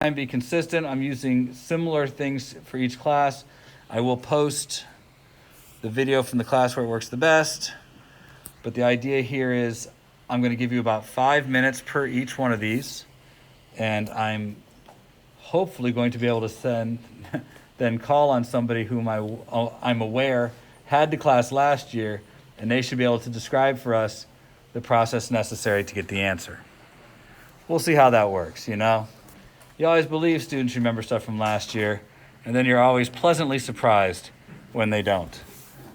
And be consistent. I'm using similar things for each class. I will post the video from the class where it works the best. But the idea here is I'm going to give you about 5 minutes per each one of these. And I'm hopefully going to be able to then call on somebody whom I'm aware had the class last year, and they should be able to describe for us the process necessary to get the answer. We'll see how that works, you know? You always believe students remember stuff from last year, and then you're always pleasantly surprised when they don't.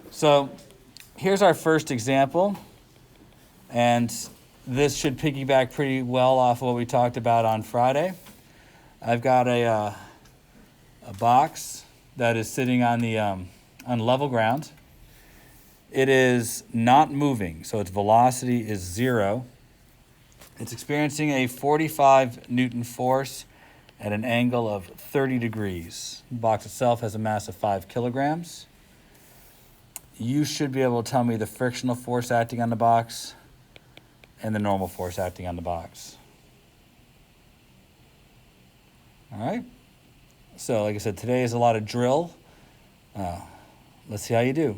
So here's our first example, and this should piggyback pretty well off of what we talked about on Friday. I've got a box that is sitting on the on level ground. It is not moving, so its velocity is 0. It's experiencing a 45 Newton force at an angle of 30 degrees. The box itself has a mass of 5 kilograms. You should be able to tell me the frictional force acting on the box and the normal force acting on the box. All right. So like I said, today is a lot of drill. Let's see how you do.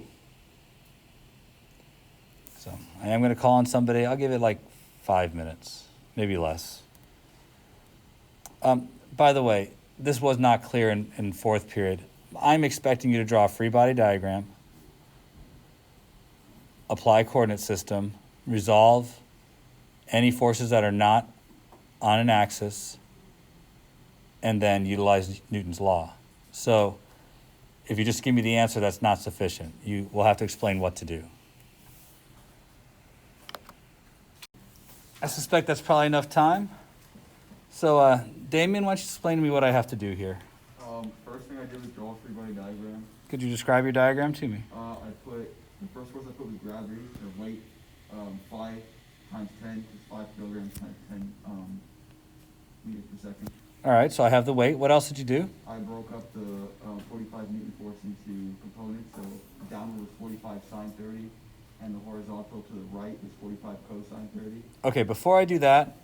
So I am going to call on somebody. I'll give it like 5 minutes, maybe less. By the way, this was not clear in fourth period. I'm expecting you to draw a free body diagram, apply coordinate system, resolve any forces that are not on an axis, and then utilize Newton's law. So if you just give me the answer, that's not sufficient. You will have to explain what to do. I suspect that's probably enough time. So, Damien, why don't you explain to me what I have to do here? First thing I did was draw a free body diagram. Could you describe your diagram to me? The first force I put was gravity, the weight, 5 times 10 is 5 kilograms times 10 meters per second. All right, so I have the weight. What else did you do? I broke up the 45 Newton force into components, so downward was 45 sine 30, and the horizontal to the right was 45 cosine 30. Okay, before I do that,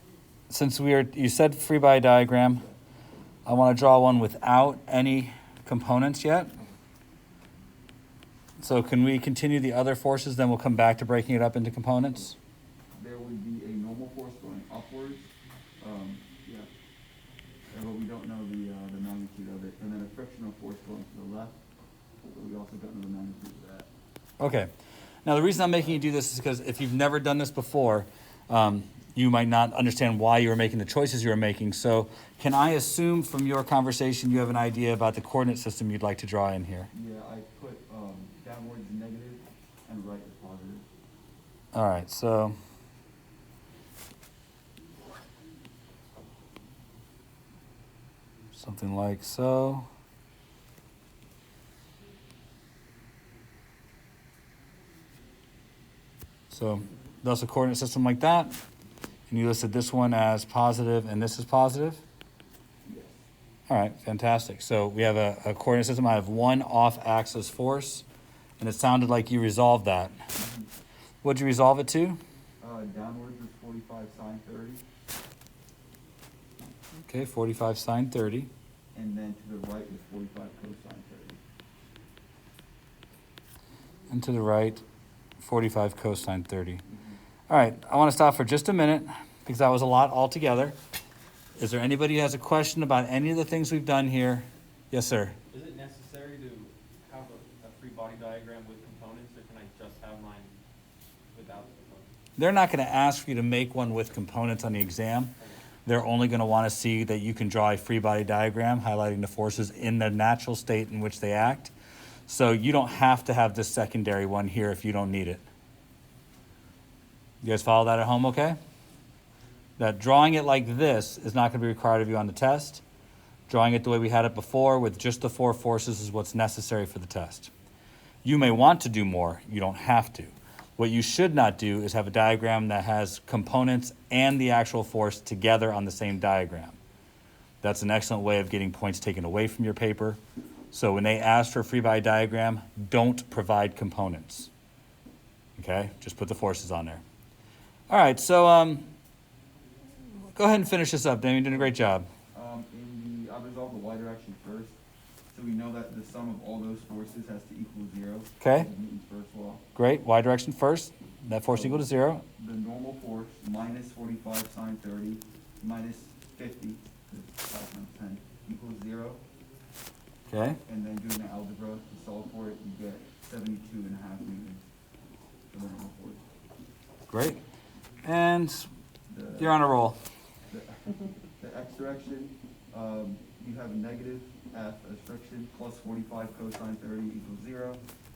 since you said free body diagram, I want to draw one without any components yet. So can we continue the other forces, then we'll come back to breaking it up into components? There would be a normal force going upwards, but we don't know the magnitude of it, and then a frictional force going to the left, but we also don't know the magnitude of that. Okay. Now the reason I'm making you do this is because if you've never done this before, you might not understand why you were making the choices you were making. So can I assume from your conversation you have an idea about the coordinate system you'd like to draw in here? Yeah, I put downward is negative and right is positive. All right, so something like so. So thus a coordinate system like that. And you listed this one as positive and this is positive? Yes. All right, fantastic. So we have a coordinate system. I have one off-axis force, and it sounded like you resolved that. What'd you resolve it to? Downwards is 45 sine 30. Okay, 45 sine 30. And then to the right is 45 cosine 30. And to the right, 45 cosine 30. All right, I want to stop for just a minute because that was a lot altogether. Is there anybody who has a question about any of the things we've done here? Yes, sir. Is it necessary to have a free body diagram with components, or can I just have mine without the components? They're not going to ask for you to make one with components on the exam. They're only going to want to see that you can draw a free body diagram highlighting the forces in the natural state in which they act. So you don't have to have this secondary one here if you don't need it. You guys follow that at home okay? That drawing it like this is not going to be required of you on the test. Drawing it the way we had it before with just the 4 forces is what's necessary for the test. You may want to do more. You don't have to. What you should not do is have a diagram that has components and the actual force together on the same diagram. That's an excellent way of getting points taken away from your paper. So when they ask for a free body diagram, don't provide components. Okay? Just put the forces on there. All right, so go ahead and finish this up, Dan. You're doing a great job. In I'll resolve the y direction first. So we know that the sum of all those forces has to equal 0. Okay. Newton's first law. Great, y direction first, net force equal to 0. The normal force minus 45 sine 30 minus 50, because 5 times 10, equals 0. Okay, And then doing the algebra to solve for it, you get 72.5 newtons for the normal force. great. And The- you're on a roll. The x direction, you have a negative f as friction plus 45 cosine 30 equals 0,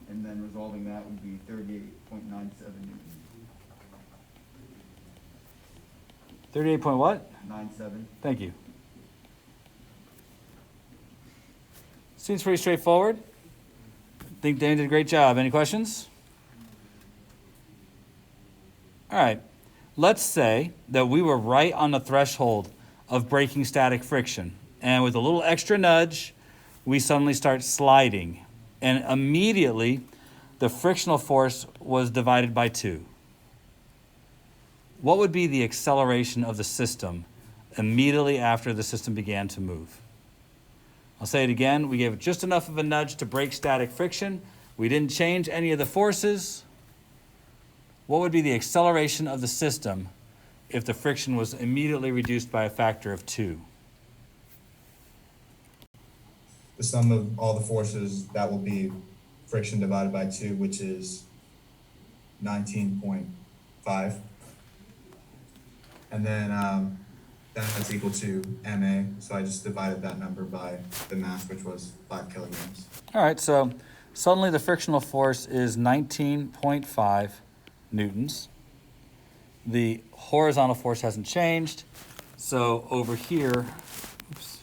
and then resolving that would be 38.97 newtons. 38 point what? 97. Thank you. Seems pretty straightforward. Think Dan did a great job. Any questions? All right. Let's say that we were right on the threshold of breaking static friction. And with a little extra nudge, we suddenly start sliding. And immediately, the frictional force was divided by 2. What would be the acceleration of the system immediately after the system began to move? I'll say it again. We gave it just enough of a nudge to break static friction. We didn't change any of the forces. What would be the acceleration of the system if the friction was immediately reduced by a factor of 2? The sum of all the forces, that will be friction divided by 2, which is 19.5. And then that's equal to MA, so I just divided that number by the mass, which was 5 kilograms. All right, so suddenly the frictional force is 19.5 newtons. The horizontal force hasn't changed. So over here, oops,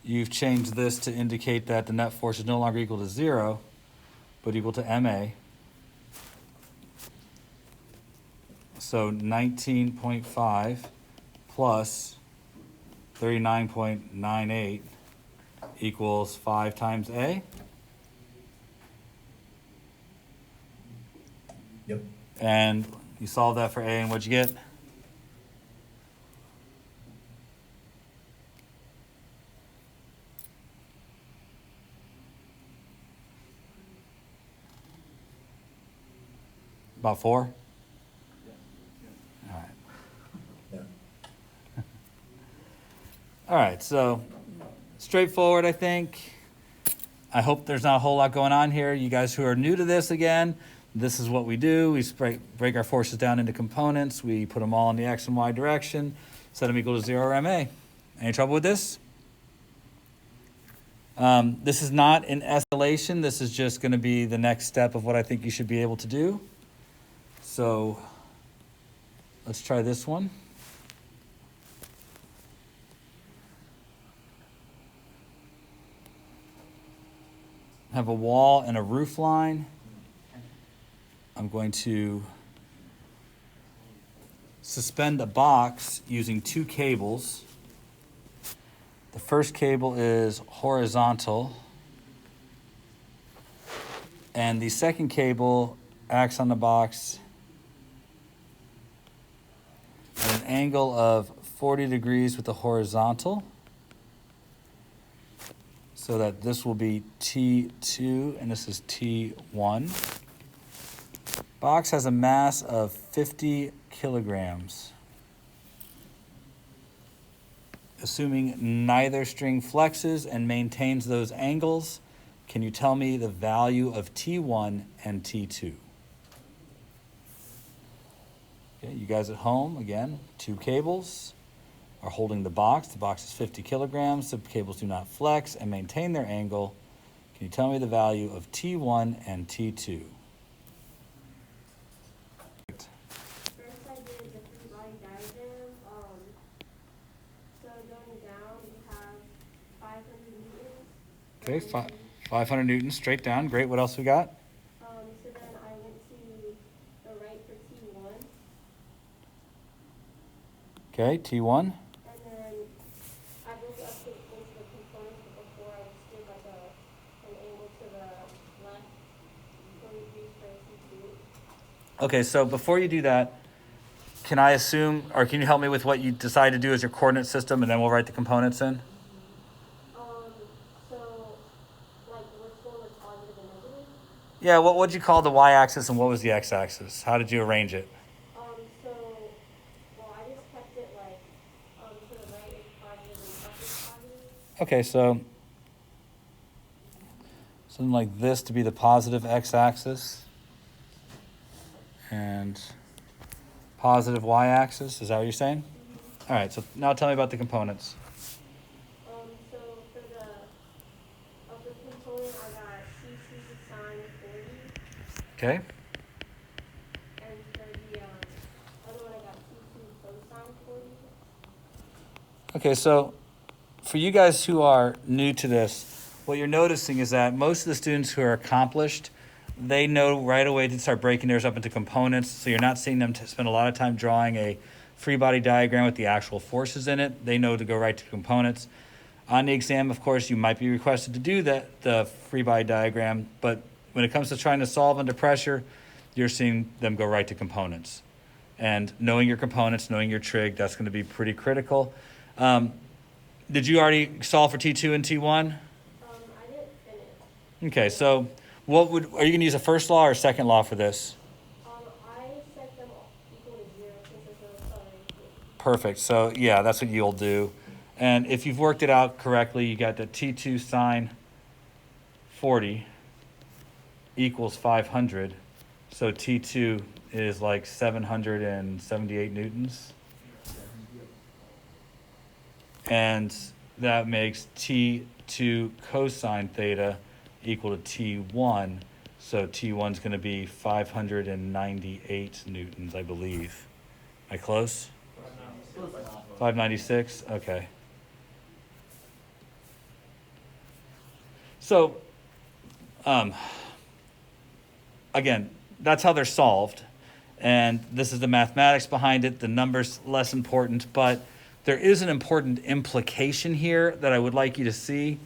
you've changed this to indicate that the net force is no longer equal to 0, but equal to MA. So 19.5 plus 39.98 equals 5 times A. Yep. And you solve that for A, and what'd you get? About 4? All right. Yeah. All right, so straightforward, I think. I hope there's not a whole lot going on here. You guys who are new to this again, this is what we do. We break our forces down into components. We put them all in the x and y direction, set them equal to 0 or MA. Any trouble with this? This is not an escalation. This is just going to be the next step of what I think you should be able to do. So let's try this one. Have a wall and a roof line. I'm going to suspend a box using 2 cables. The first cable is horizontal, and the second cable acts on the box at an angle of 40 degrees with the horizontal, so that this will be T2 and this is T1. Box has a mass of 50 kilograms. Assuming neither string flexes and maintains those angles, can you tell me the value of T1 and T2? Okay, you guys at home, again, 2 cables are holding the box. The box is 50 kilograms. The cables do not flex and maintain their angle. Can you tell me the value of T1 and T2? First I did the free body diagram. So going down we have 500 newtons. Okay, And, 500 newtons, straight down. Great. What else we got? So then I went to the right for T1. Okay, T1. And then I broke up into the components, but before I just did like an angle to the left, 20 degrees for T2. Okay, so before you do that, can I assume, or can you help me with what you decide to do as your coordinate system, and then we'll write the components in? So, like, which one was positive and negative? Yeah, what would you call the y-axis and what was the x-axis? How did you arrange it? So, well, I just kept it like, to the right is positive and up is positive. Okay, so something like this to be the positive x-axis and positive y-axis. Is that what you're saying? All right, so now tell me about the components. So for the, of the component, I got C2 sine 40, Okay. and for the, other one, I got C2 cosine 40. Okay, so for you guys who are new to this, what you're noticing is that most of the students who are accomplished, they know right away to start breaking theirs up into components. So you're not seeing them to spend a lot of time drawing a free body diagram with the actual forces in it. They know to go right to components. On the exam, of course, you might be requested to do that, the free body diagram, but when it comes to trying to solve under pressure, you're seeing them go right to components. And knowing your components, knowing your trig, that's going to be pretty critical. Did you already solve for T2 and T1? I didn't finish. Okay, so are you going to use a first law or a second law for this? I set them equal to 0 since it's an acceleration. Perfect. So yeah, that's what you'll do. And if you've worked it out correctly, you got the T2 sine 40 equals 500. So T2 is like 778 newtons. And that makes T2 cosine theta equal to T1. So T1 is going to be 598 newtons, I believe. Am I close? 596? Okay. So, again, that's how they're solved. And this is the mathematics behind it. The number's less important, but there is an important implication here that I would like you to see.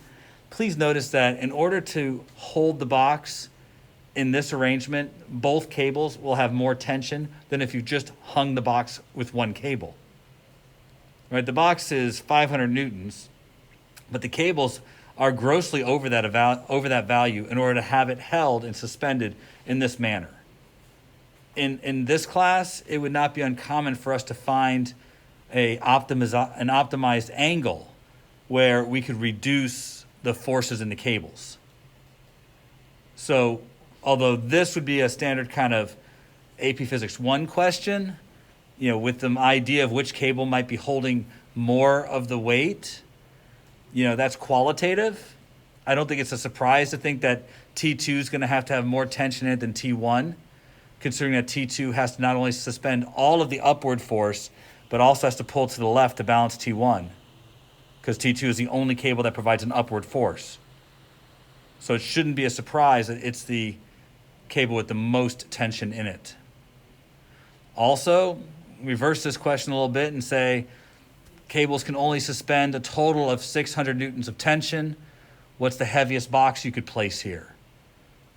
Please notice that in order to hold the box in this arrangement, both cables will have more tension than if you just hung the box with one cable. Right? The box is 500 newtons, but the cables are grossly over that value in order to have it held and suspended in this manner. In this class, it would not be uncommon for us to find an optimized angle where we could reduce the forces in the cables. So although this would be a standard kind of AP Physics 1 question, with the idea of which cable might be holding more of the weight, that's qualitative. I don't think it's a surprise to think that T2 is going to have more tension in it than T1, considering that T2 has to not only suspend all of the upward force, but also has to pull to the left to balance T1, because T2 is the only cable that provides an upward force. So it shouldn't be a surprise that it's the cable with the most tension in it. Also, reverse this question a little bit and say, cables can only suspend a total of 600 newtons of tension. What's the heaviest box you could place here?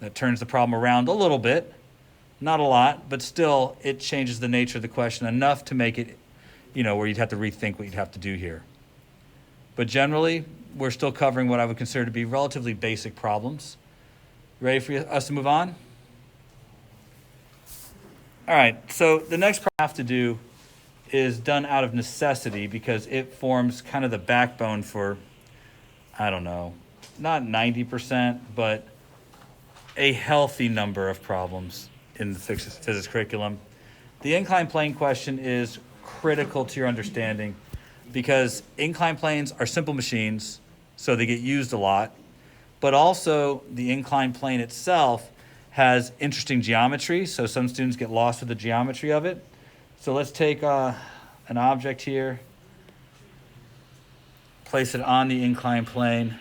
That turns the problem around a little bit, not a lot, but still it changes the nature of the question enough to make it, where you'd have to rethink what you'd have to do here. But generally, we're still covering what I would consider to be relatively basic problems. Ready for us to move on? All right, so the next problem I have to do is done out of necessity because it forms kind of the backbone for, I don't know, not 90%, but a healthy number of problems in the physics curriculum. The inclined plane question is critical to your understanding because inclined planes are simple machines, so they get used a lot, but also the inclined plane itself has interesting geometry, so some students get lost with the geometry of it. So let's take an object here, place it on the inclined plane.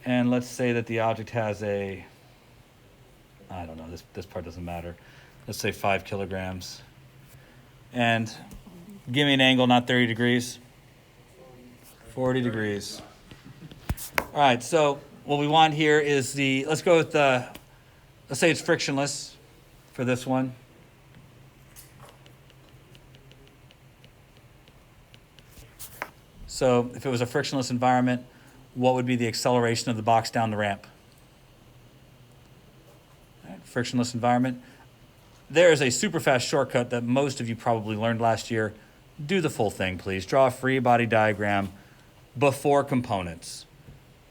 And let's say that the object has I don't know, this part doesn't matter. Let's say 5 kilograms. And give me an angle, not 30 degrees. 40 degrees. All right, so what we want here is let's go with let's say it's frictionless for this one. So if it was a frictionless environment, what would be the acceleration of the box down the ramp? All right, frictionless environment. There is a super fast shortcut that most of you probably learned last year. Do the full thing, please. Draw a free body diagram before components.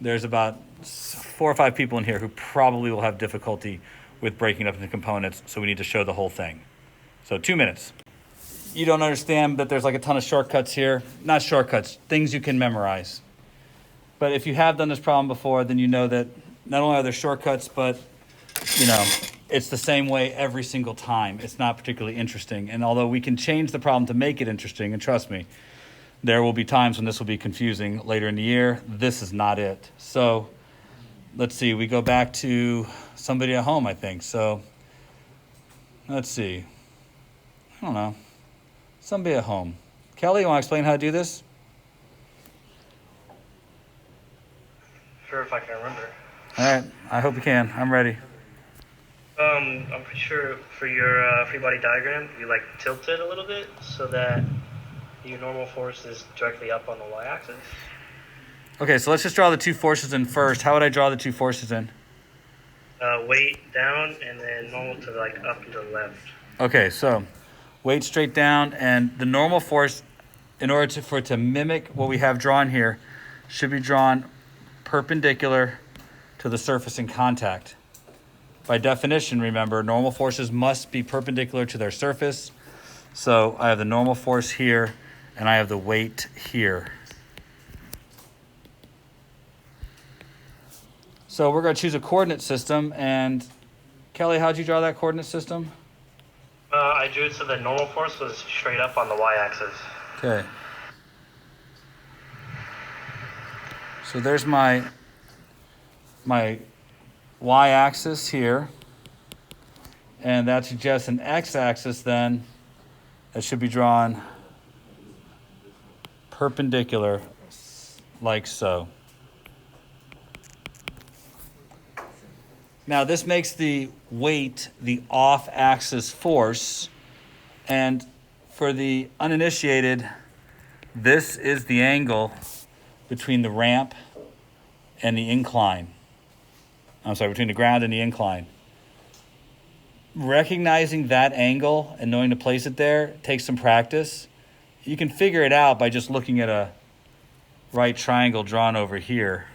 There's about 4 or 5 people in here who probably will have difficulty with breaking up into components, so we need to show the whole thing. So 2 minutes. You don't understand that there's like a ton of shortcuts here. Not shortcuts, things you can memorize. But if you have done this problem before, then you know that not only are there shortcuts, but it's the same way every single time. It's not particularly interesting. And although we can change the problem to make it interesting, and trust me, there will be times when this will be confusing later in the year. This is not it. So let's see, we go back to somebody at home, I think. So let's see. I don't know. Somebody at home. Kelly, you want to explain how to do this? Sure, if I can remember. All right, I hope you can. I'm ready. I'm pretty sure for your free body diagram, you like tilt it a little bit so that your normal force is directly up on the y-axis. Okay, so let's just draw the 2 forces in first. How would I draw the 2 forces in? Weight down and then normal to like up and to the left. Okay, so weight straight down, and the normal force, in order for it to mimic what we have drawn here, should be drawn perpendicular to the surface in contact. By definition, remember, normal forces must be perpendicular to their surface. So I have the normal force here, and I have the weight here. So we're going to choose a coordinate system, and Kelly, how'd you draw that coordinate system? I drew it so the normal force was straight up on the y-axis. Okay. So there's my y-axis here, and that suggests an x-axis then that should be drawn perpendicular like so. Now this makes the weight the off-axis force, and for the uninitiated, this is the angle between the ramp and the incline. Between the ground and the incline. Recognizing that angle and knowing to place it there takes some practice. You can figure it out by just looking at a right triangle drawn over here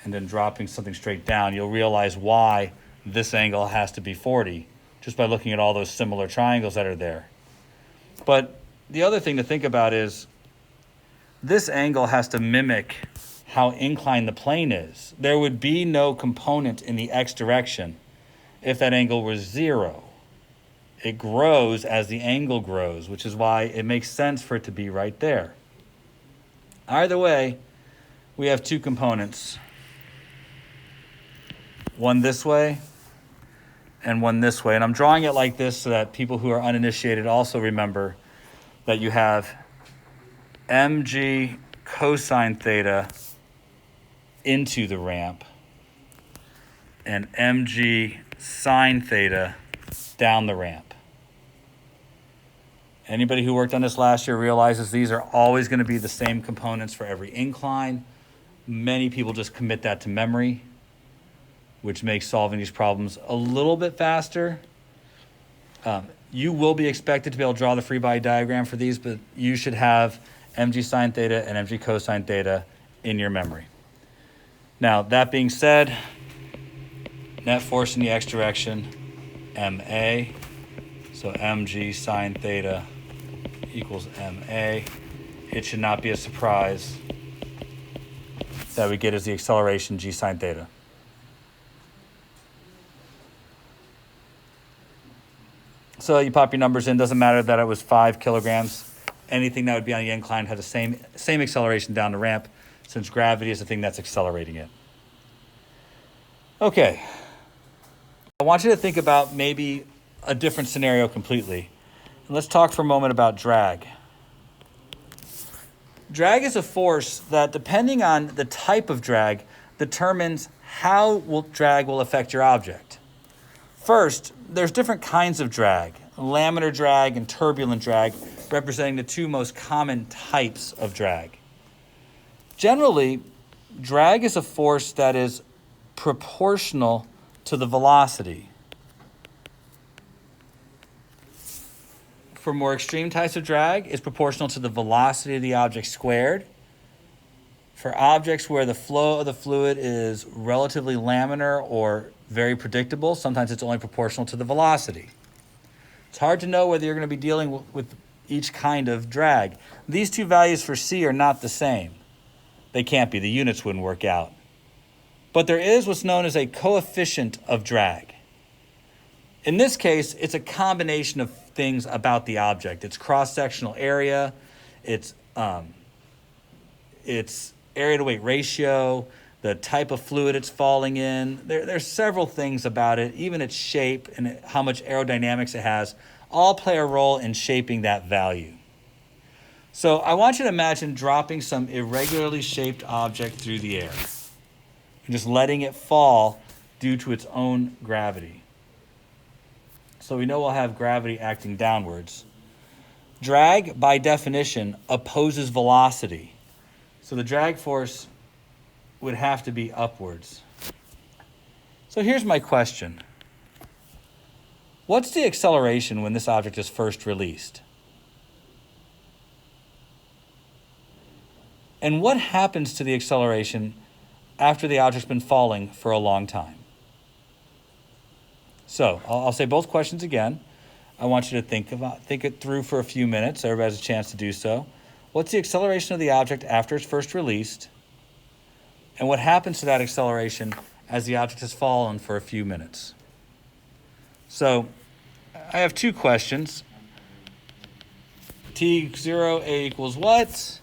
and then dropping something straight down. You'll realize why this angle has to be 40 just by looking at all those similar triangles that are there. But the other thing to think about is this angle has to mimic how inclined the plane is. There would be no component in the x direction if that angle was 0. It grows as the angle grows, which is why it makes sense for it to be right there. Either way, we have 2 components. One this way and one this way. And I'm drawing it like this so that people who are uninitiated also remember that you have mg cosine theta into the ramp and mg sine theta down the ramp. Anybody who worked on this last year realizes these are always going to be the same components for every incline. Many people just commit that to memory, which makes solving these problems a little bit faster. You will be expected to be able to draw the free body diagram for these, but you should have mg sine theta and mg cosine theta in your memory. Now, that being said, net force in the x direction, ma. So mg sine theta equals ma. It should not be a surprise that we get as the acceleration g sine theta. So you pop your numbers in. Doesn't matter that it was 5 kilograms. Anything that would be on the incline had the same acceleration down the ramp, since gravity is the thing that's accelerating it. Okay. I want you to think about maybe a different scenario completely. And let's talk for a moment about drag. Drag is a force that, depending on the type of drag, determines how drag will affect your object. First, there's different kinds of drag, laminar drag and turbulent drag, representing the two most common types of drag. Generally, drag is a force that is proportional to the velocity. For more extreme types of drag, it's proportional to the velocity of the object squared. For objects where the flow of the fluid is relatively laminar or very predictable, sometimes it's only proportional to the velocity. It's hard to know whether you're going to be dealing with each kind of drag. These two values for C are not the same. They can't be. The units wouldn't work out. But there is what's known as a coefficient of drag. In this case, it's a combination of things about the object. It's cross-sectional area, it's area to weight ratio, the type of fluid it's falling in. There's several things about it, even its shape and how much aerodynamics it has, all play a role in shaping that value. So I want you to imagine dropping some irregularly shaped object through the air and just letting it fall due to its own gravity. So we know we'll have gravity acting downwards. Drag, by definition, opposes velocity. So the drag force would have to be upwards. So here's my question. What's the acceleration when this object is first released? And what happens to the acceleration after the object's been falling for a long time? So I'll say both questions again. I want you to think it through for a few minutes. Everybody has a chance to do so. What's the acceleration of the object after it's first released? And what happens to that acceleration as the object has fallen for a few minutes? So I have two questions. T0, A equals what?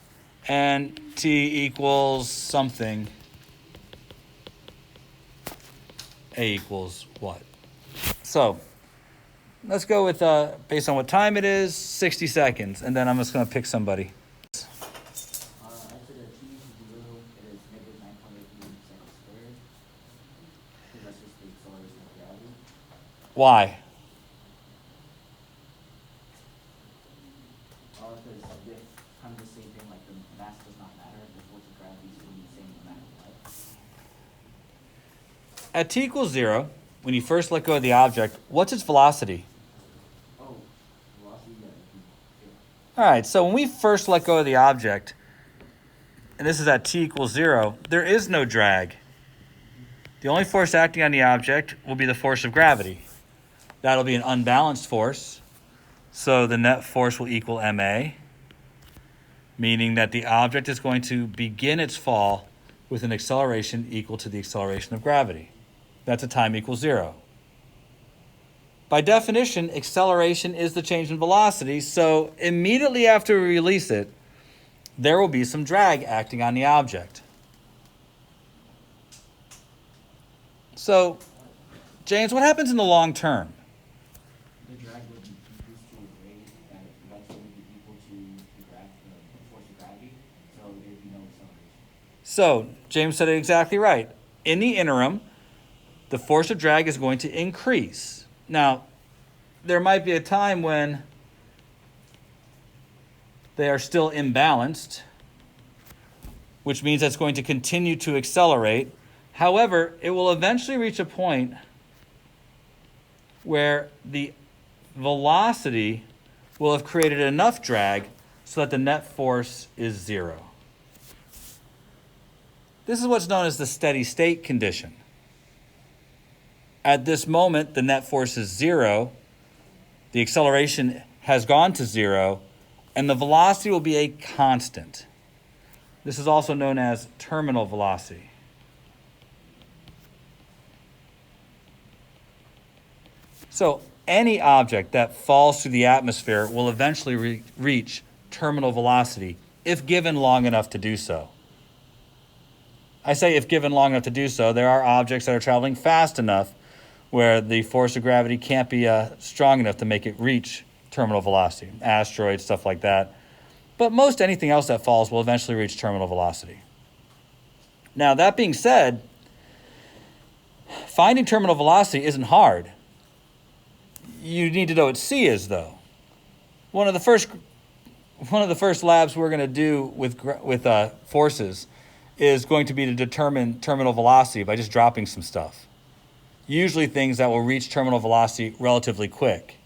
And T equals something. A equals what? So let's go with, based on what time it is, 60 seconds, and then I'm just going to pick somebody. After the t is 0, it is negative 9.8 meters squared. Because that's just the acceleration of gravity. Why? Because if kind of the same thing, like the mass does not matter, the force of gravity is going to be the same no matter what. At t equals 0, when you first let go of the object, what's its velocity? Oh, velocity, yeah, zero. All right, so when we first let go of the object, and this is at t equals 0, there is no drag. The only force acting on the object will be the force of gravity. That'll be an unbalanced force, so the net force will equal ma, meaning that the object is going to begin its fall with an acceleration equal to the acceleration of gravity. That's at time equals 0. By definition, acceleration is the change in velocity, so immediately after we release it, there will be some drag acting on the object. So, James, what happens in the long term? The drag would be increased to a rate that eventually would be equal to the force of gravity, so there would be no acceleration. So, James said it exactly right. In the interim, the force of drag is going to increase. Now, there might be a time when they are still imbalanced, which means it's going to continue to accelerate. However, it will eventually reach a point where the velocity will have created enough drag so that the net force is 0. This is what's known as the steady state condition. At this moment, the net force is 0, the acceleration has gone to 0, and the velocity will be a constant. This is also known as terminal velocity. So any object that falls through the atmosphere will eventually reach terminal velocity if given long enough to do so. I say if given long enough to do so. There are objects that are traveling fast enough where the force of gravity can't be strong enough to make it reach terminal velocity. Asteroids, stuff like that. But most anything else that falls will eventually reach terminal velocity. Now, that being said, Finding terminal velocity isn't hard. You need to know what C is, though. One of the first labs we're going to do with forces is going to be to determine terminal velocity by just dropping some stuff. Usually things that will reach terminal velocity relatively quick.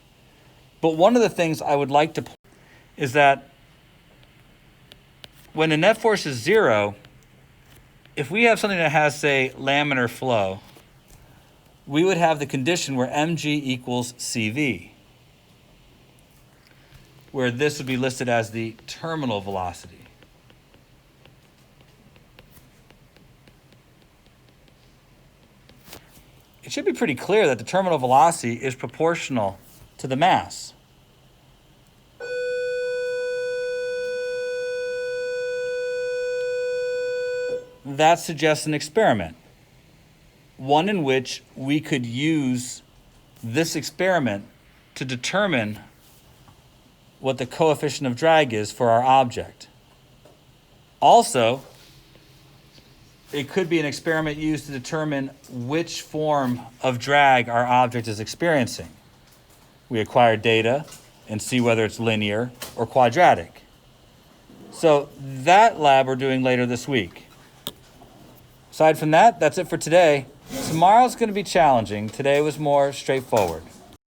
But one of the things I would like to is that when the net force is 0, if we have something that has, say, laminar flow, we would have the condition where mg equals cv, where this would be listed as the terminal velocity. It should be pretty clear that the terminal velocity is proportional to the mass. That suggests an experiment, one in which we could use this experiment to determine what the coefficient of drag is for our object. Also, it could be an experiment used to determine which form of drag our object is experiencing. We acquire data and see whether it's linear or quadratic. So that lab we're doing later this week. Aside from that, that's it for today. Tomorrow's going to be challenging. Today was more straightforward.